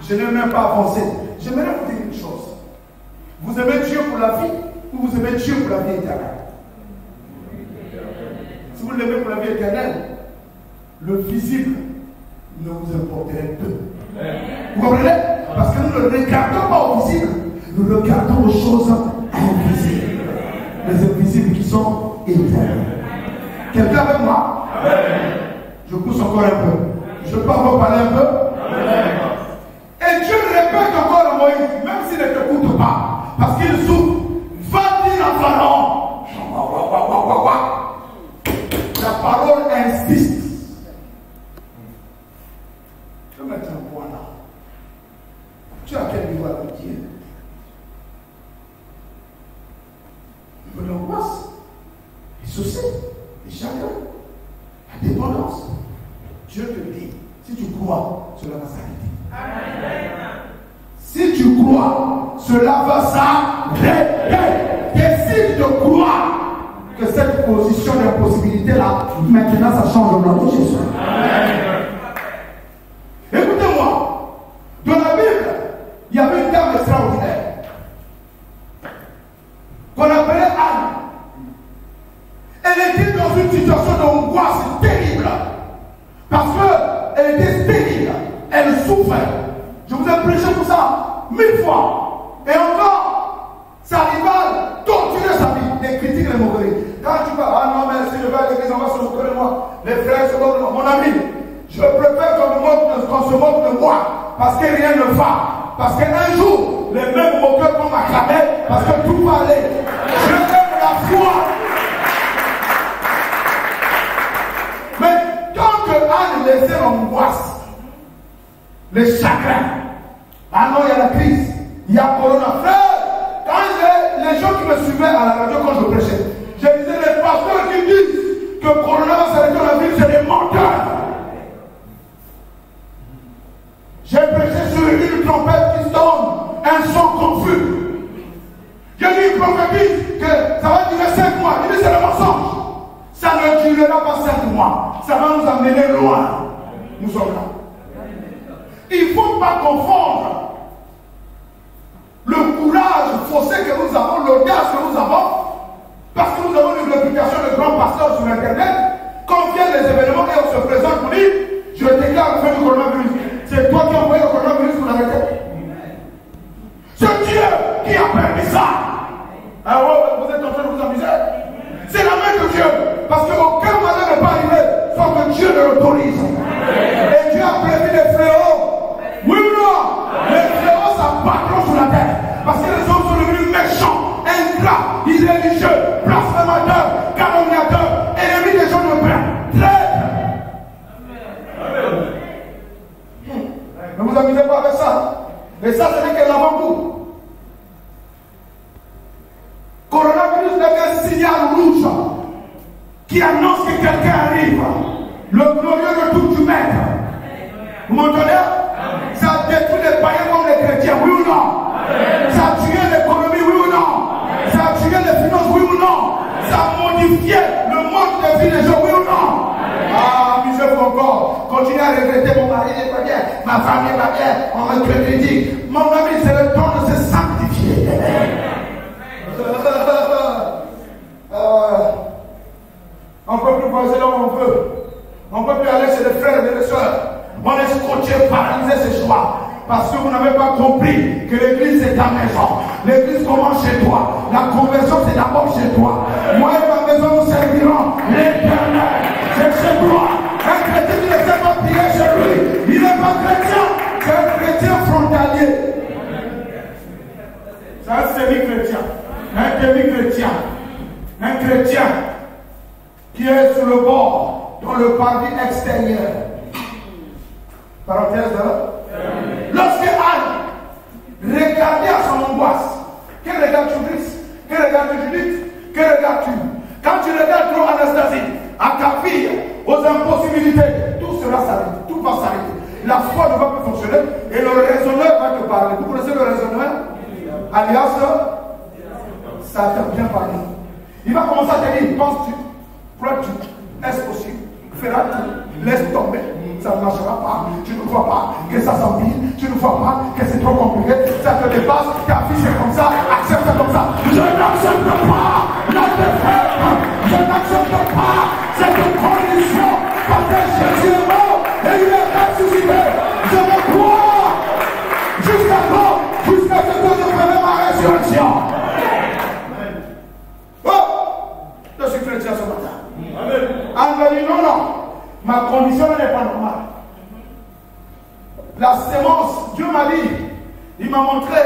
Je n'ai même pas avancé. J'aimerais vous dire une chose. Vous aimez Dieu pour la vie ou vous aimez Dieu pour la vie éternelle? Si vous l'aimez pour la vie éternelle, le visible ne vous importerait peu. Vous comprenez? Parce que nous ne regardons pas au visible, nous regardons aux choses invisibles. Les invisibles qui sont éternels. Quelqu'un avec moi? Je pousse encore un peu. Je peux encore parler un peu? Et Dieu répète encore à Moïse, même s'il ne t'écoute pas, parce qu'il souffre, va dire à Pharaon. La parole insiste. Je vais mettre un point là. Tu as quel niveau avec Dieu? De l'angoisse, les soucis, les chagrins, la dépendance. Dieu te dit, Si tu crois, cela va s'arrêter. Si tu crois, cela va s'arrêter. Décide de croire que cette position d'impossibilité-là, maintenant, ça change au nom de Jésus. Écoutez-moi, dans la Bible, il y avait une dame extraordinaire qu'on appelait Anne. Elle était dans une situation d'angoisse terrible parce qu'elle était stérile, elle souffrait. Je vous ai prêché pour ça 1000 fois. Et encore, sa rivale torturait sa vie, les critiques, les moqueries. Quand tu vas, ah non, mais si je vais à l'église, on va se moquer de moi. Les frères se moquent de moi. Mon ami, je préfère qu'on se moque de moi parce que rien ne va. Parce qu'un jour, les mêmes moqueurs vont m'acclamer parce que tout va aller. Je aime la foi. Mais tant que Anne laissait l'angoisse, les chagrins, ah non, il y a la crise, il y a Corona. Frère, quand les gens qui me suivaient à la radio quand je prêchais, je disais les pasteurs qui disent que Corona va s'arrêter dans la ville, c'est des menteurs. J'ai prêché sur une trompette qui sonne, un son confus. J'ai dit, il prophétise que ça va durer 5 mois. Il dit, c'est le mensonge. Ça ne durera pas 5 mois. Ça va nous amener loin. Nous sommes là. Il ne faut pas confondre le courage faussé que nous avons, l'audace que nous avons, parce que nous avons une réputation de grand pasteur sur Internet. Quand viennent les événements et on se présente pour dire, je déclare le fait du coronavirus. C'est toi qui as envoyé le coronavirus pour l'arrêter. C'est Dieu qui a permis ça. Alors vous êtes en train de vous amuser. C'est la main de Dieu. Parce qu'aucun malheur ne peut arriver sans que Dieu ne l'autorise. Et Dieu a prévu les fléaux. Oui ou non? Les fléaux s'abattront sur la terre. Parce que les hommes sont devenus méchants, ingrats, irréligieux, blasphémateurs, calomniateurs, ennemis des gens de paix, traîtres. Ne vous amusez pas avec ça. Et ça, c'est que l'avant-goût. Coronavirus est un signal rouge qui annonce que quelqu'un arrive. Le glorieux retour du maître. Vous m'entendez? Ça détruit les païens comme les chrétiens, oui ou non? Ça a tué l'économie, oui ou non? Ça a tué les finances, oui ou non? Ça a modifié le mode de vie des gens, oui ou non? Ah, amusez-vous encore. Continuez à regretter, mon mari n'est pas bien, ma femme n'est pas bien, on me critique. Mon ami, c'est le temps de se sanctifier. On ne peut plus passer là où on veut. On ne peut plus aller chez les frères et les soeurs. On est scotché, paralysé ce choix. Parce que vous n'avez pas compris que l'église c'est ta maison. L'église commence chez toi. La conversion c'est d'abord chez toi. Moi et ma maison nous servirons l'éternel. C'est chez toi. Un chrétien qui ne sait pas prier chez lui, il n'est pas chrétien. C'est un chrétien frontalier. C'est un semi-chrétien. Un demi-chrétien. Un chrétien qui est sur le bord, dans le parvis extérieur. Parenthèse là. Lorsque Anne regardait à son angoisse, que regardes-tu, Brice? Que regardes-tu, Judith? Que regardes-tu? Quand tu regardes trop Anastasie, à ta fille, aux impossibilités, tout sera s'arrêter, tout va s'arrêter. La foi ne va plus fonctionner et le raisonneur va te parler. Vous connaissez le raisonneur? Alias, ça t'a bien parlé. Il va commencer à te dire, penses-tu? Crois-tu? Est-ce possible? Feras-tu? Laisse tomber. Ça ne marchera pas, tu ne vois pas que ça s'empile, tu ne vois pas que c'est trop compliqué, ça te dépasse, ta vie c'est comme ça, accepte ça comme ça. Je n'accepte pas la défaite, je n'accepte pas cette condition, parce que Jésus est mort et il est ressuscité. Je me crois jusqu'à ce que je ferai ma résurrection. Oh, je suis chrétien ce matin. Amen. Anne dit non. Ma condition n'est pas normale. La sémence, Dieu m'a dit, il m'a montré.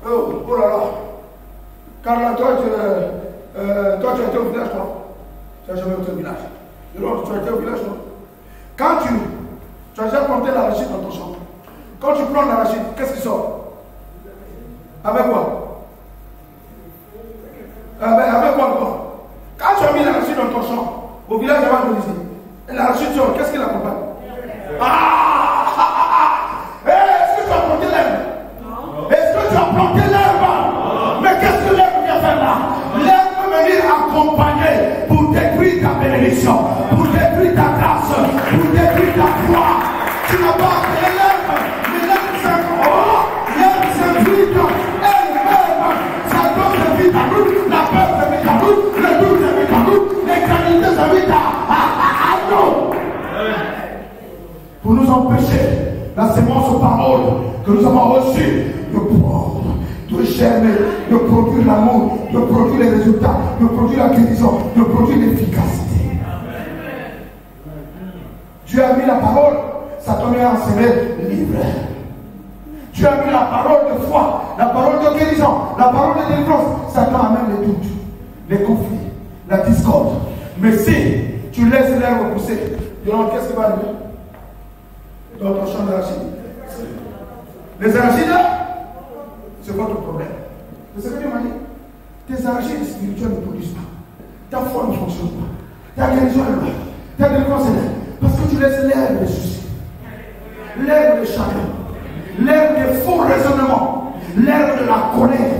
Oh là là. Carla, toi tu étais au village, toi. Tu n'as jamais été au village. Tu as été au village, non? Quand tu as déjà planté l'arachide dans ton champ. Quand tu plantes l'arachide, qu'est-ce qui sort? Avec quoi? Avec quoi encore? Quand tu as mis l'arachide dans ton champ, au village avant de ici, l'arachide sort, qu'est-ce qu'il accompagne? Ah! Tu n'as pas appelé l'herbe, mais l'herbe s'invite elle-même. Ça donne s'invite à nous, la peur s'invite à nous, le doute s'invite à nous, les qualités s'invitent à nous. Pour nous empêcher la sémence aux paroles que nous avons reçues de prendre, de germer, de produire l'amour, de produire les résultats, de produire la guérison, de produire l'efficacité. Dieu a mis la parole, ça te met à enseigner libre. Dieu a mis la parole de foi, la parole de guérison, la parole de délivrance, ça t'amène les doutes, les conflits, la discorde. Mais si tu laisses l'herbe pousser, qu'est-ce qui va arriver? Dans ton champ d'arachide. Les arachides, c'est votre problème. C'est ce que Dieu m'a dit. Tes arachides spirituels ne produisent pas. Ta foi ne fonctionne pas. Ta guérison est là. Ta délivrance est là. Parce que tu laisses l'herbe des soucis, l'herbe des chagrins, l'herbe des faux raisonnements, l'herbe de la colère,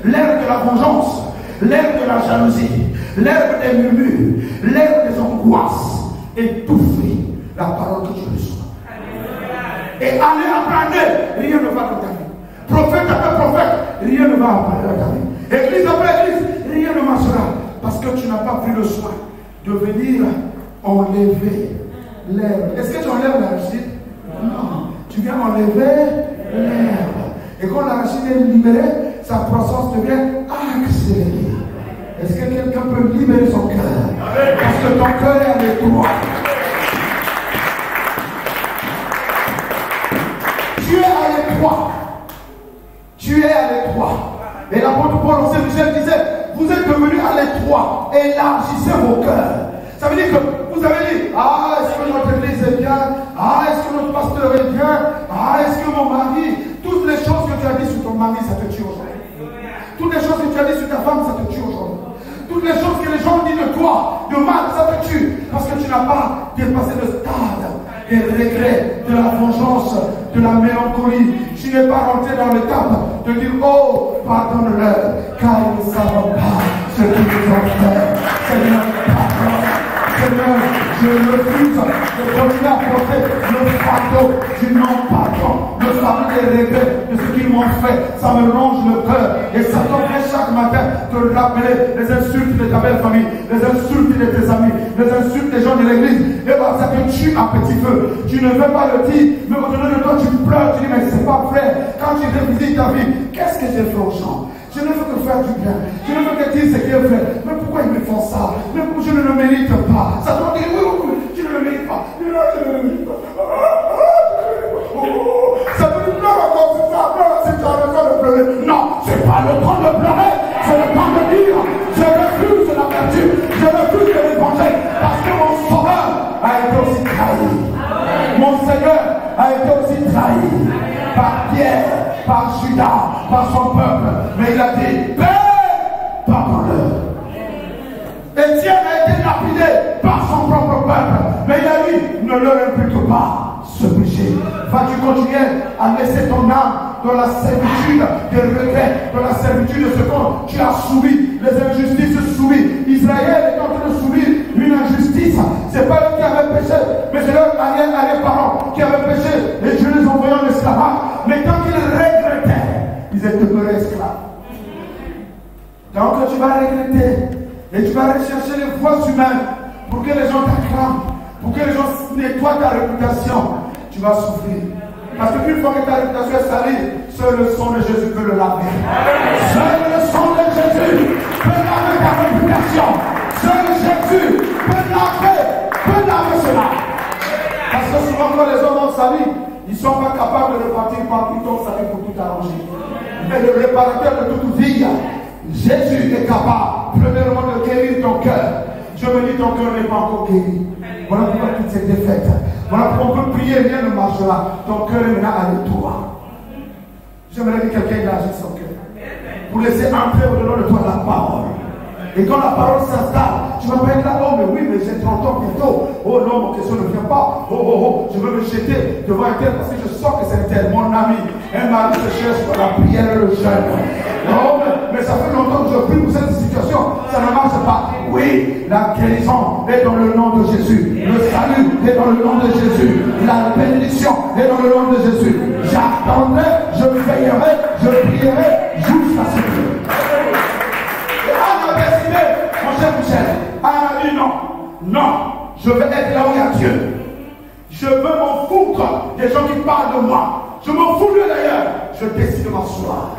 l'herbe de la vengeance, l'herbe de la jalousie, l'herbe des murmures, l'herbe des angoisses, étouffer la parole que tu reçois. Et année après année, rien ne va dans ta vie. Prophète après prophète, rien ne va apparaître dans ta vie. Église après église, rien ne marchera. Parce que tu n'as pas pris le soin de venir enlever l'herbe. Est-ce que tu enlèves l'arachide? Non. Tu viens enlever l'herbe. Et quand l'arachide est libéré, sa croissance devient accélérée. Est-ce que quelqu'un peut libérer son cœur? Parce que ton cœur est avec toi. Tu es à l'étroit. Tu es à l'étroit. Et l'apôtre Paul au Saint-Michel disait, vous êtes devenus à l'étroit. Élargissez vos cœurs. Ça veut dire que vous avez dit, ah, est-ce que notre église est bien? Ah, est-ce que notre pasteur est bien? Ah, est-ce que mon mari? Toutes les choses que tu as dit sur ton mari, ça te tue aujourd'hui. Toutes les choses que tu as dit sur ta femme, ça te tue aujourd'hui. Toutes les choses que les gens disent de toi, de mal, ça te tue. Parce que tu n'as pas dépassé le stade des regrets, de la vengeance, de la mélancolie. Tu n'es pas rentré dans l'étape de dire, oh, pardonne-leur, car ils ne savent pas ce qu'ils nous ont fait. Seigneur, pardonne. Seigneur, je refuse de continuer à porter le fardeau du non-pardon, le fardeau des regrets de ce qu'ils m'ont fait. Ça me ronge le cœur. Et ça doit bien chaque matin te rappeler les insultes de ta belle famille, les insultes de tes amis, les insultes des gens de l'église. Et bien, ça te tue à petit feu. Tu ne veux pas le dire, mais au-delà de toi, tu pleures. Tu dis, mais c'est pas vrai. Quand tu révises ta vie, qu'est-ce que j'ai fait aux gens? Je ne veux que faire du bien. Je ne veux que dire ce qu'il a fait. Mais pourquoi ils me font ça? Mais je ne le mérite pas. Ça doit dire, oui, je ne le mérite pas. Je ne le mérite pas. Ça veut dire, pleure encore, c'est ça, pleure, c'est ça, le temps de pleurer. Non, c'est pas le temps de pleurer. C'est le temps de dire, je refuse la vertu. Je refuse l'évangile. Parce que mon sauveur a été aussi trahi. Mon Seigneur a été aussi trahi. Par Pierre, par Judas, par son peuple. Mais il a dit, Père, pardonne-leur. Étienne a été lapidé par son propre peuple. Mais il a dit, ne leur impute pas ce péché. Vas-tu continuer à laisser ton âme dans la servitude des regrets, dans la servitude de ce que tu as soumis, les injustices soumises. Israël est en train de subir une injustice. C'est pas eux qui avaient péché, mais c'est leurs arrière-parents qui avaient péché. Et Dieu les envoyait en esclavage. Mais tant qu'ils regrettaient, ils étaient demeurés esclaves. Donc tu vas regretter et tu vas rechercher les voies humaines pour que les gens t'acclament, pour que les gens nettoient ta réputation. Tu vas souffrir. Parce qu'une fois que ta réputation est salie, seul le sang de Jésus peut le laver. Seul le sang de Jésus peut laver ta réputation. Seul Jésus peut laver cela. Parce que souvent quand les hommes ont sali, ils ne sont pas capables de repartir par tout ton salut pour tout arranger. Mais le réparateur de toute vie, Jésus est capable, premièrement, de guérir ton cœur. Je me dis, ton cœur n'est pas encore guéri. Voilà pourquoi toutes ces défaites. Voilà pourquoi on peut prier, rien ne marchera. Ton cœur est maintenant à l'étroit. J'aimerais que quelqu'un agisse son cœur. Pour laisser entrer au-delà de toi la parole. Et quand la parole s'installe, tu vas pas être là, oh mais oui, mais j'ai 30 ans bientôt. Oh non, mon question ne vient pas. Oh, je veux me jeter devant un tel parce que je sens que c'est un tel, mon ami. Un mari se cherche pour la prière et le jeûne. Non, mais ça fait longtemps que je prie pour cette situation. Ça ne marche pas. Oui, la guérison est dans le nom de Jésus. Le salut et dans le nom de Jésus. La bénédiction est dans le nom de Jésus. J'attendrai, je veillerai, je prierai jusqu'à ce que. Et Anne a décidé, mon cher Michel, Anne a dit non, non, je veux être là où il y a Dieu. Je veux m'en foutre des gens qui parlent de moi. Je m'en fous de d'ailleurs. Je décide de m'asseoir.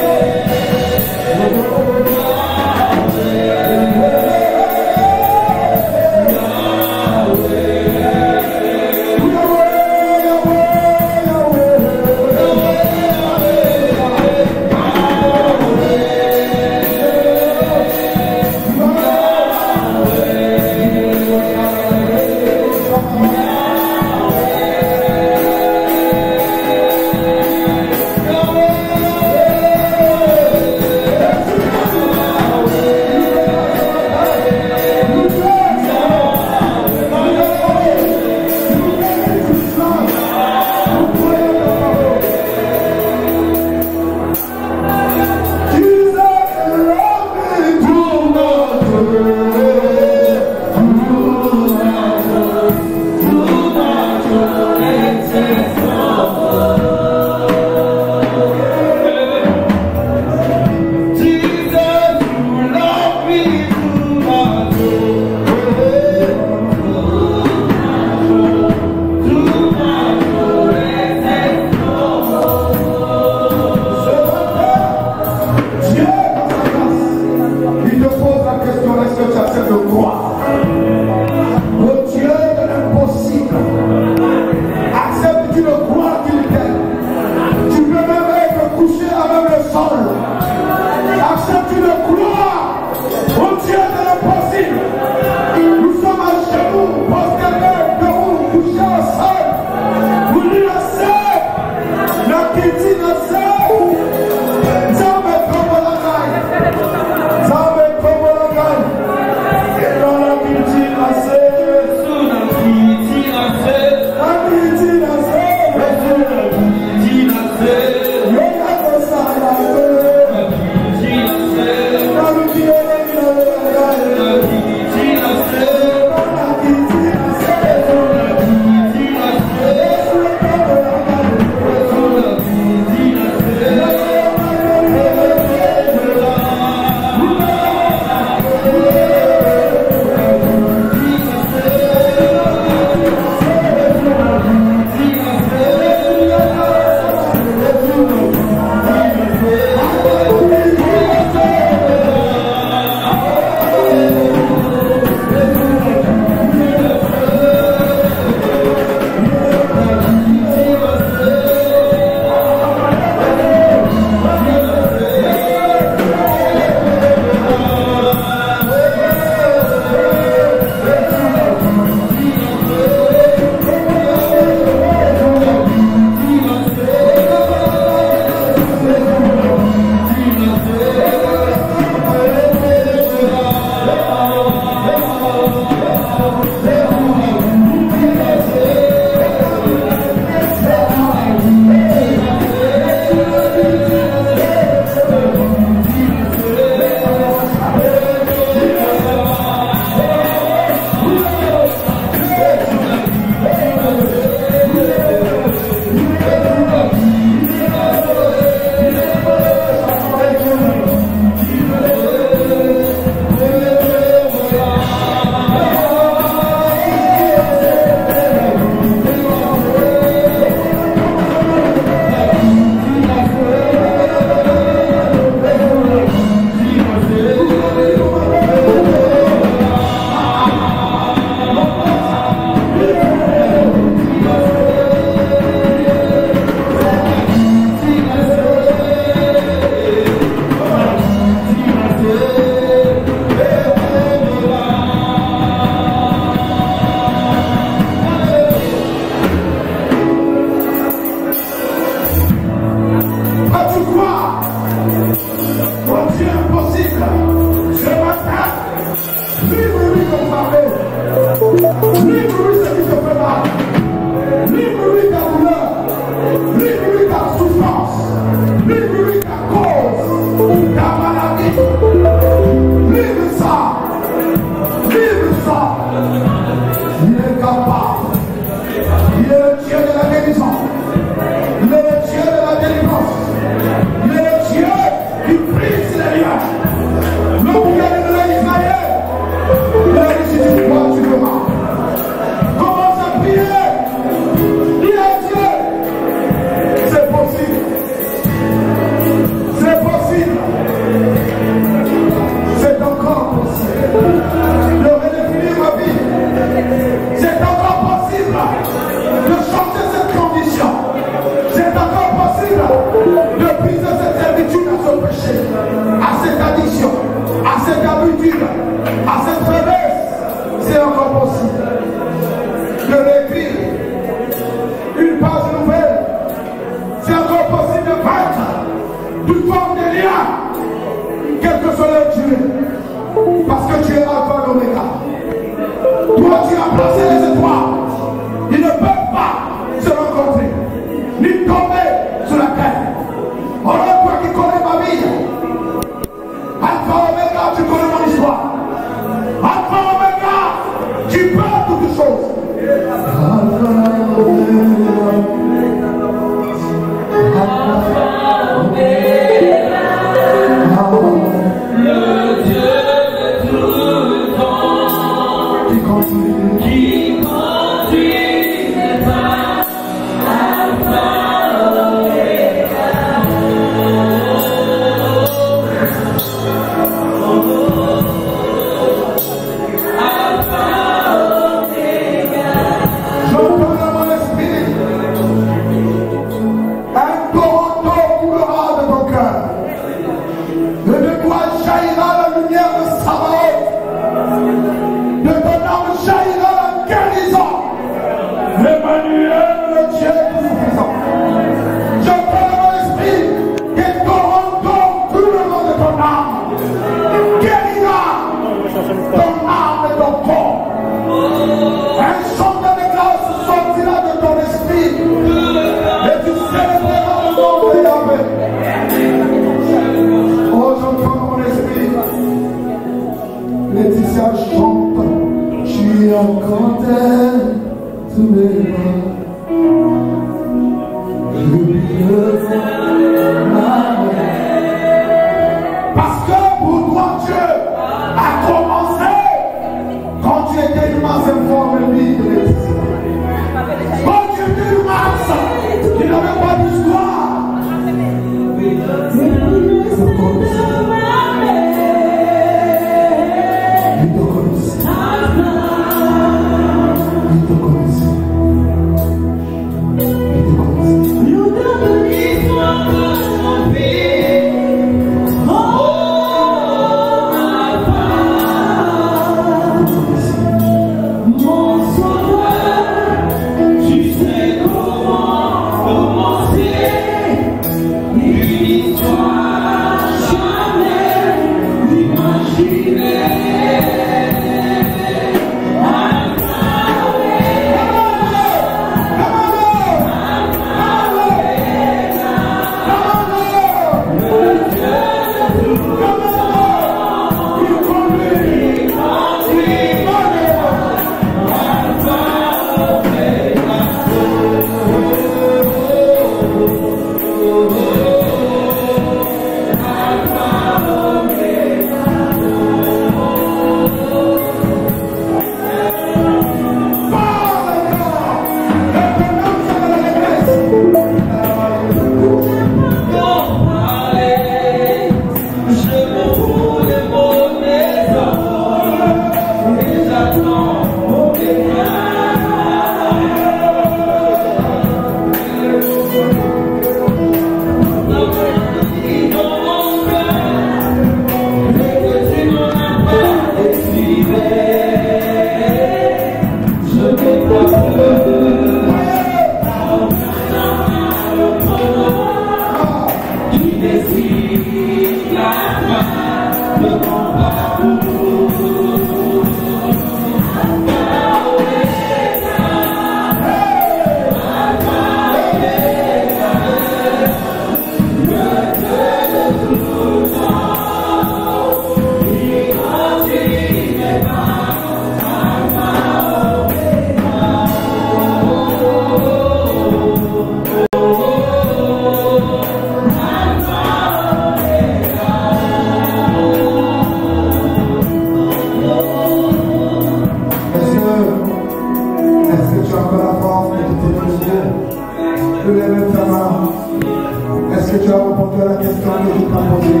tu as répondu à la question que tu t'as posée.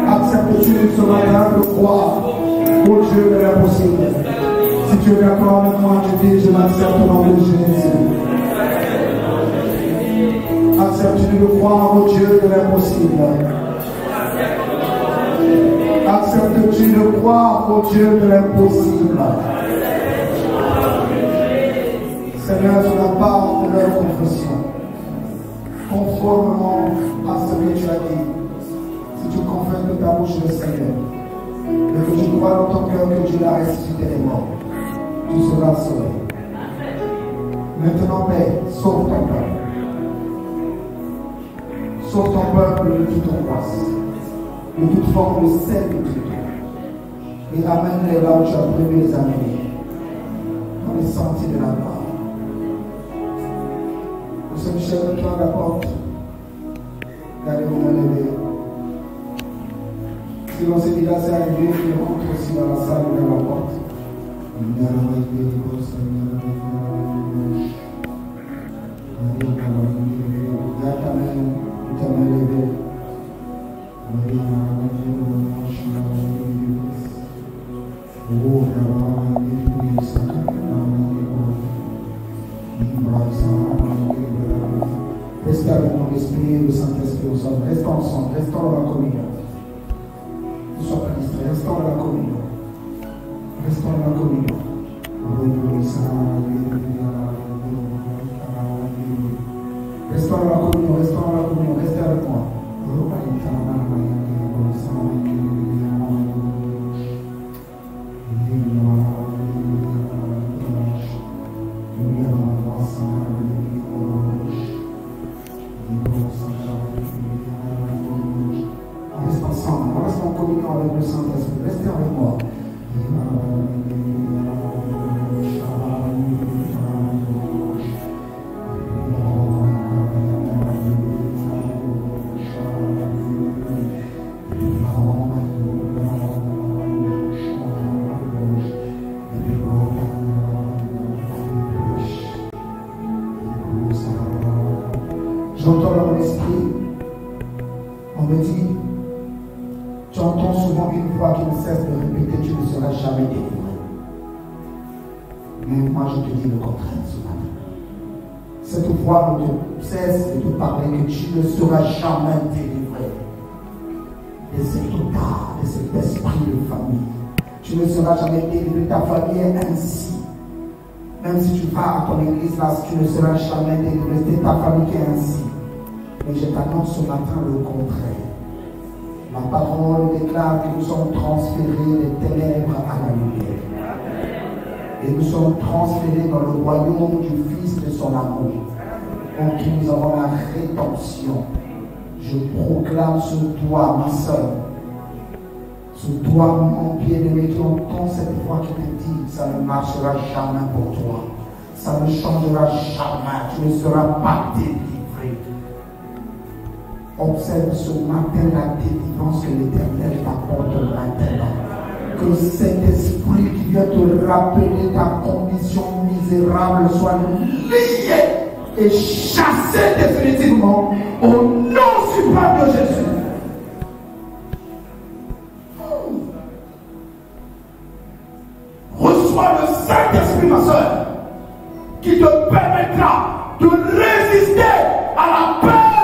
Acceptes-tu ce matin de croire au Dieu de l'impossible? Si tu es d'accord avec moi, tu dis, je m'accepte au nom de Jésus. Acceptes-tu de croire au Dieu de l'impossible? Acceptes-tu de croire au Dieu de l'impossible? Seigneur, sur la part de leur confession, conformément à ce que tu as dit, si tu confesses de ta bouche le Seigneur, et que tu crois dans ton cœur que Dieu l'a ressuscité des morts, tu seras sauvé. Maintenant, Père, sauve ton peuple. Sauve ton peuple de toute angoisse, de toute forme de servitude, et amène-les là où tu as prévu les amener, dans les sentiers de la gloire. Nous sommes chers de toi à la porte. Gardez-vous mains levées. Si l'on s'est dit là, c'est arrivé, il rentre aussi dans la salle ou dans la porte. Garde ta main levée. Restez avec mon esprit et le Saint-Esprit au sol. Restons ensemble, restons dans la communion. Ne sois pas distrait, restons dans la communion. Restons dans la communion. Restons dans la communion, restons dans la communion, restez avec moi. Restez ensemble, restons en communion avec le Saint-Esprit, restez avec moi. J'entends dans mon esprit, on me dit, tu entends souvent une voix qui ne cesse de répéter, tu ne seras jamais délivré. Mais moi je te dis le contraire ce matin. Cette voix ne te cesse de te parler que tu ne seras jamais délivré de cet état, de cet esprit de famille. Tu ne seras jamais délivré, ta famille est ainsi. Même si tu vas à ton église là, tu ne seras jamais délivré, c'est ta famille qui est ainsi. Mais je t'annonce ce matin le contraire. La parole déclare que nous sommes transférés des ténèbres à la lumière. Et nous sommes transférés dans le royaume du Fils de son amour, en qui nous avons la rédemption. Je proclame sur toi, ma soeur, sur toi, mon bien-aimé, qui entend cette voix qui te dit, ça ne marchera jamais pour toi. Ça ne changera jamais. Tu ne seras pas délivré. Observe ce matin la délivrance que l'Éternel t'apporte maintenant. Que cet esprit qui vient te rappeler ta condition misérable soit lié et chassé définitivement au nom suprême de Jésus. Reçois le Saint-Esprit, ma soeur, qui te permettra de résister à la peur